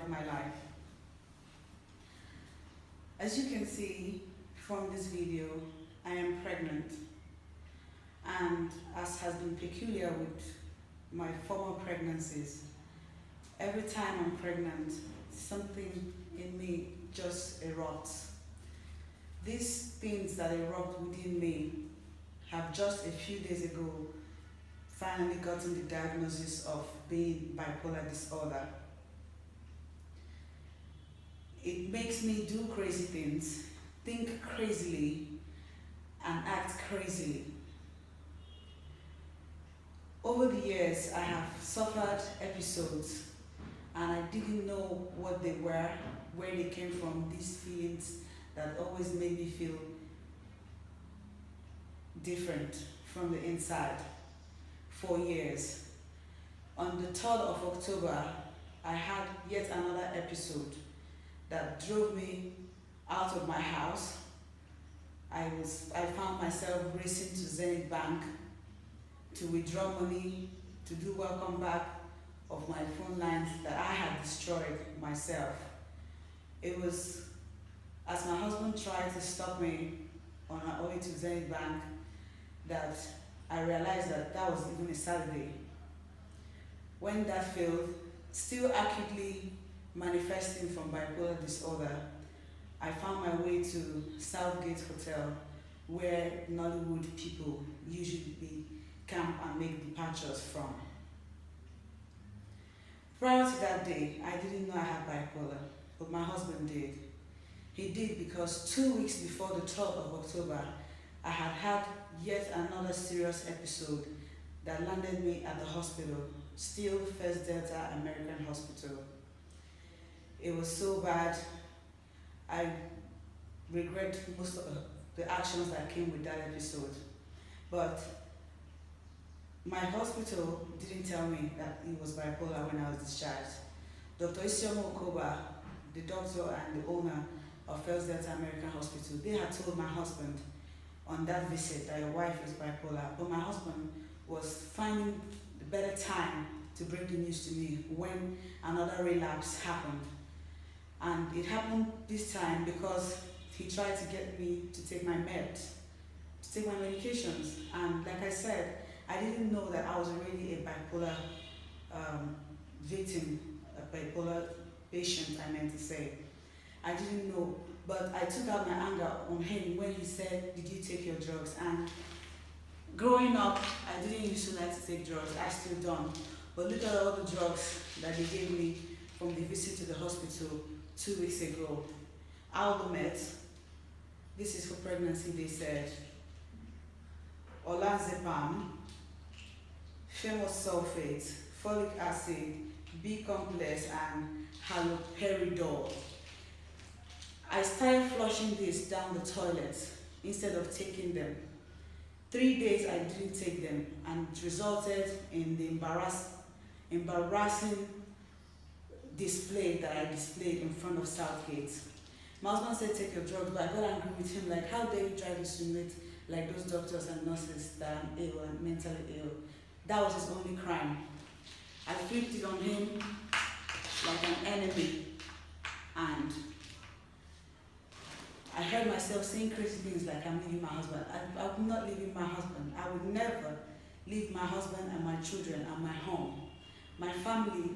of my life. As you can see from this video, I am pregnant, and as has been peculiar with my former pregnancies, every time I'm pregnant, something in me just erupts. These things that erupt within me have just a few days ago finally gotten the diagnosis of being bipolar disorder. It makes me do crazy things, think crazily, and act crazily. Over the years, I have suffered episodes, and I didn't know what they were, where they came from, these feelings that always made me feel different from the inside for years. On the 3rd of October, I had yet another episode that drove me out of my house. I found myself racing to Zenith Bank to withdraw money, to do welcome back of my phone lines that I had destroyed myself. It was as my husband tried to stop me on our way to Zenith Bank that I realized that that was even a Saturday. When that failed, still acutely manifesting from bipolar disorder, I found my way to Southgate Hotel, where Nollywood people usually camp and make departures from. Prior to that day, I didn't know I had bipolar, but my husband did. He did because 2 weeks before the 12th of October, I had had yet another serious episode that landed me at the hospital, still First Delta American Hospital. It was so bad. I regret most of the actions that came with that episode. But my hospital didn't tell me that it was bipolar when I was discharged. Dr. Isioma Okoba, the doctor and the owner of First Delta American Hospital, they had told my husband on that visit that your wife is bipolar, but my husband was finding the better time to bring the news to me when another relapse happened. And it happened this time because he tried to get me to take my meds, to take my medications. And like I said, I didn't know that I was already a bipolar victim, a bipolar patient, I meant to say. I didn't know, but I took out my anger on him when he said, "Did you take your drugs?" And growing up, I didn't used to like to take drugs. I still don't. But look at all the drugs that they gave me from the visit to the hospital 2 weeks ago. Aldomet, this is for pregnancy, they said. Olanzapam, sulfate, folic acid, B-complex, and haloperidol. I started flushing this down the toilet instead of taking them. 3 days I didn't take them, and it resulted in the embarrassing display that I displayed in front of Southgate. My husband said, "Take your drugs," but I got angry with him, like, how dare you try to insinuate like those doctors and nurses that I'm ill and mentally ill. That was his only crime. I flipped it on him like an enemy, and I heard myself saying crazy things like, "I'm leaving my husband." I'm not leaving my husband. I would never leave my husband and my children and my home. My family,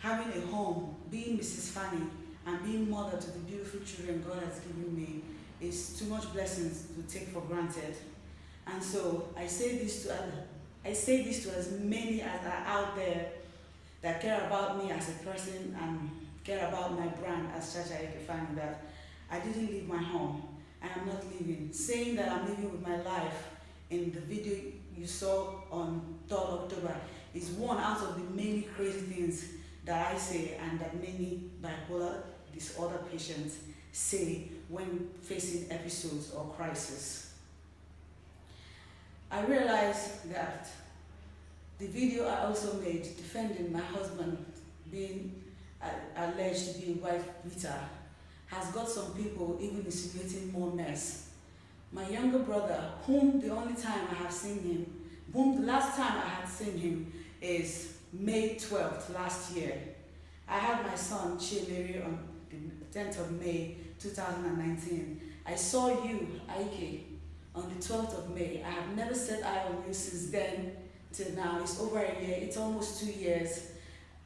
having a home, being Mrs. Faani, and being mother to the beautiful children God has given me is too much blessings to take for granted. And so I say this to as many as are out there that care about me as a person and care about my brand as Chacha, that I didn't leave my home, and I'm not leaving. Saying that I'm living with my life in the video you saw on 3rd October is one out of the many crazy things that I say and that many bipolar disorder patients say when facing episodes or crisis. I realized that the video I also made defending my husband being alleged to be a wife beater has got some people even insinuating more mess. My younger brother, whom the only time I have seen him, whom the last time I had seen him is May 12th last year. I had my son, Chimeri, on the 10th of May 2019. I saw you, Ike, on the 12th of May. I have never set eye on you since then till now. It's over a year, it's almost 2 years.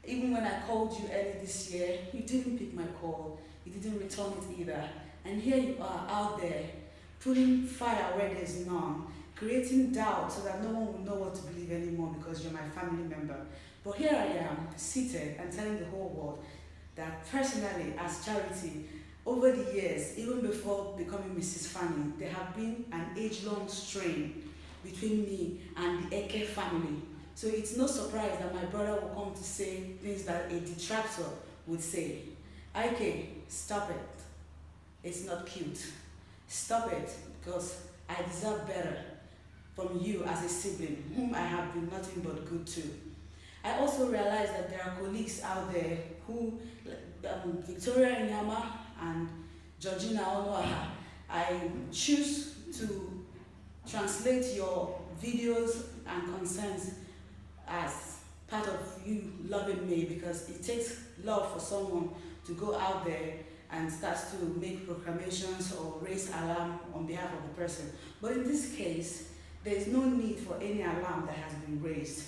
Even when I called you early this year, you didn't pick my call. You didn't return it either. And here you are out there, putting fire where there's none, creating doubt so that no one will know what to believe anymore because you're my family member. But here I am, seated and telling the whole world that personally, as Charity, over the years, even before becoming Mrs. Faani, there have been an age-long strain between me and the Eke family. So it's no surprise that my brother will come to say things that a detractor would say. Ike, stop it. It's not cute. Stop it, because I deserve better from you as a sibling, whom I have been nothing but good to. I also realize that there are colleagues out there who, Victoria Inyama and Georgina Onoaha, I choose to translate your videos and concerns as part of you loving me, because it takes love for someone to go out there and start to make proclamations or raise alarm on behalf of the person. But in this case, there is no need for any alarm that has been raised.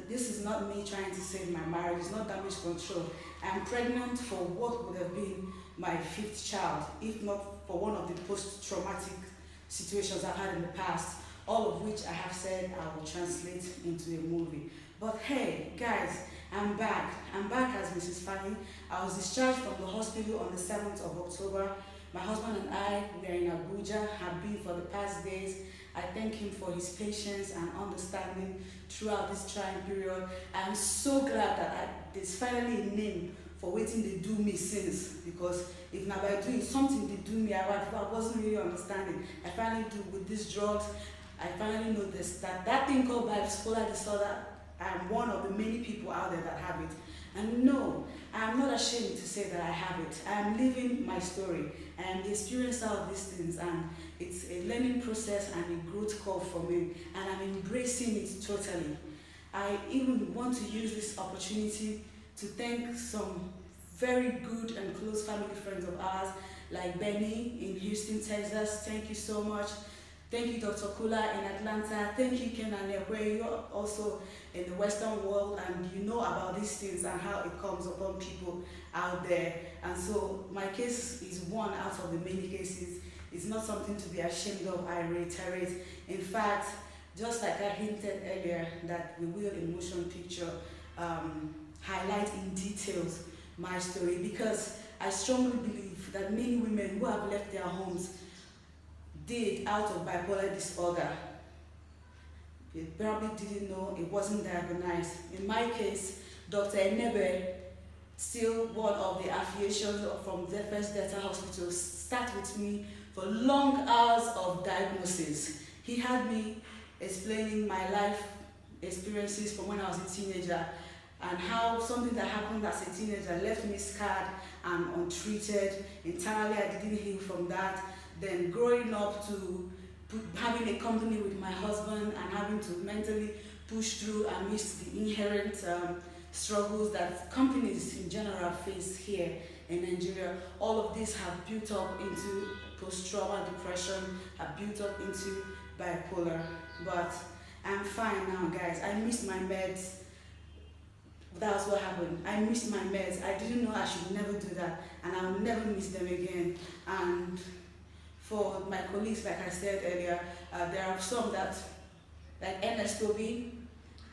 This is not me trying to save my marriage, it's not damage control. I'm pregnant for what would have been my 5th child, if not for one of the post-traumatic situations I've had in the past, all of which I have said I will translate into a movie. But hey, guys, I'm back. I'm back as Mrs. Faani. I was discharged from the hospital on the 7th of October. My husband and I, we are in Abuja, have been for the past days. I thank him for his patience and understanding throughout this trying period. I'm so glad that there's finally a name for waiting they do me since, because if now by doing something they do me, I wasn't really understanding. I finally do with these drugs. I finally noticed that that thing called bipolar disorder, I'm one of the many people out there that have it. And no, I'm not ashamed to say that I have it. I am living my story. I am the experiencer of these things, and it's a learning process and a growth curve for me, and I'm embracing it totally. I even want to use this opportunity to thank some very good and close family friends of ours, like Benny in Houston, Texas. Thank you so much. Thank you, Dr. Kula in Atlanta. Thank you, Kenan, where you're also in the Western world and you know about these things and how it comes upon people out there. And so my case is one out of the many cases. It's not something to be ashamed of, I reiterate. In fact, just like I hinted earlier, that we will in motion picture highlight in details my story, because I strongly believe that many women who have left their homes did out of bipolar disorder. They probably didn't know, it wasn't diagnosed. In my case, Dr. Enebe, still one of the affiliations from the First Delta Hospital, sat with me for long hours of diagnosis. He had me explaining my life experiences from when I was a teenager, and how something that happened as a teenager left me scarred and untreated. Internally, I didn't heal from that. Then growing up to having a company with my husband and having to mentally push through amidst the inherent struggles that companies in general face here in Nigeria. All of this have built up into post-trauma depression, have built up into bipolar. But I'm fine now, guys. I missed my meds. That's what happened. I missed my meds. I didn't know I should never do that, and I'll never miss them again. And for my colleagues, like I said earlier, there are some that, like Ernest Toby,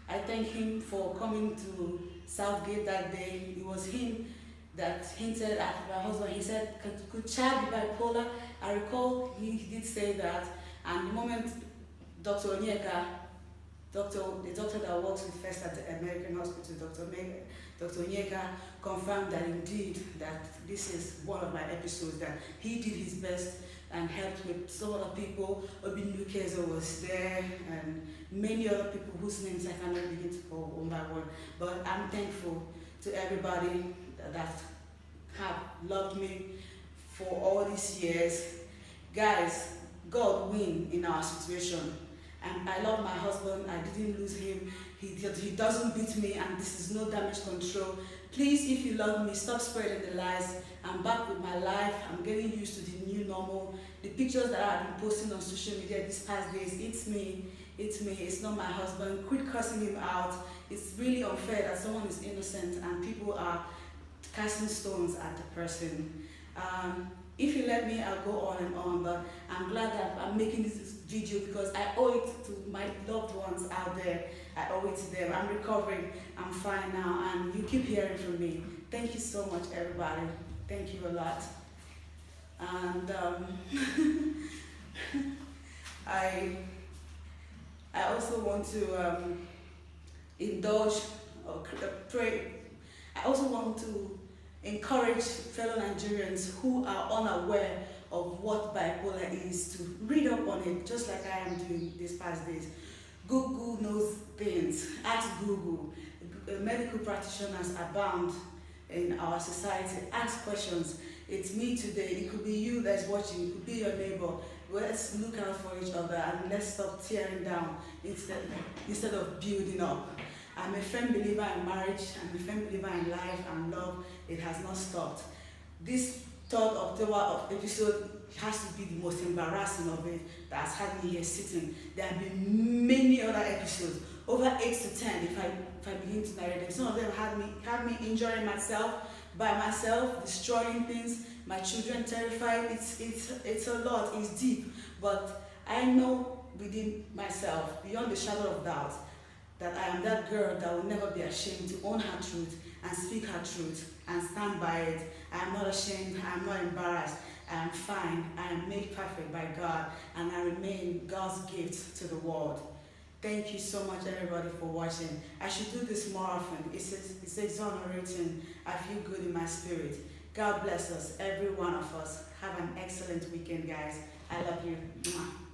I thank him for coming to Southgate that day. It was him that hinted at my husband. He said, could child be bipolar? I recall he did say that, and the moment Dr. Onyeka, the doctor that works with First at the American Hospital, Dr. Onyeka, confirmed that indeed that this is one of my episodes, that he did his best and helped with some other people. Obi Nukeza was there, and many other people whose names I cannot begin to call one by one. But I'm thankful to everybody that have loved me for all these years. Guys, God win in our situation. And I love my husband. I didn't lose him. He doesn't beat me, and this is no damage control. Please, if you love me, stop spreading the lies. I'm back with my life. I'm getting used to the new normal. The pictures that I've been posting on social media these past days, it's me. It's me. It's not my husband. Quit cussing him out. It's really unfair that someone is innocent and people are casting stones at the person. If you let me, I'll go on and on, but I'm glad that I'm making this video because I owe it to my loved ones out there. I owe it to them. I'm recovering. I'm fine now, and you keep hearing from me. Thank you so much, everybody. Thank you a lot. And I also want to indulge or pray. I also want to encourage fellow Nigerians who are unaware of what bipolar is to read up on it, just like I am doing these past days. Google knows things. Ask Google. Medical practitioners abound in our society. Ask questions. It's me today. It could be you that's watching. It could be your neighbor. Let's look out for each other and let's stop tearing down instead of building up. I'm a firm believer in marriage. I'm a firm believer in life and love. It has not stopped. This 3rd October episode has to be the most embarrassing of it that has had me here sitting. There have been many other episodes, over 8 to 10 if I begin to narrate them. Some of them had me injuring myself, by myself, destroying things, my children terrified. It's a lot, it's deep, but I know within myself, beyond the shadow of doubt, that I am that girl that will never be ashamed to own her truth and speak her truth and stand by it. I am not ashamed, I am not embarrassed, I am fine, I am made perfect by God, and I remain God's gift to the world. Thank you so much, everybody, for watching. I should do this more often. It's exonerating. I feel good in my spirit. God bless us, every one of us. Have an excellent weekend, guys. I love you. Mwah.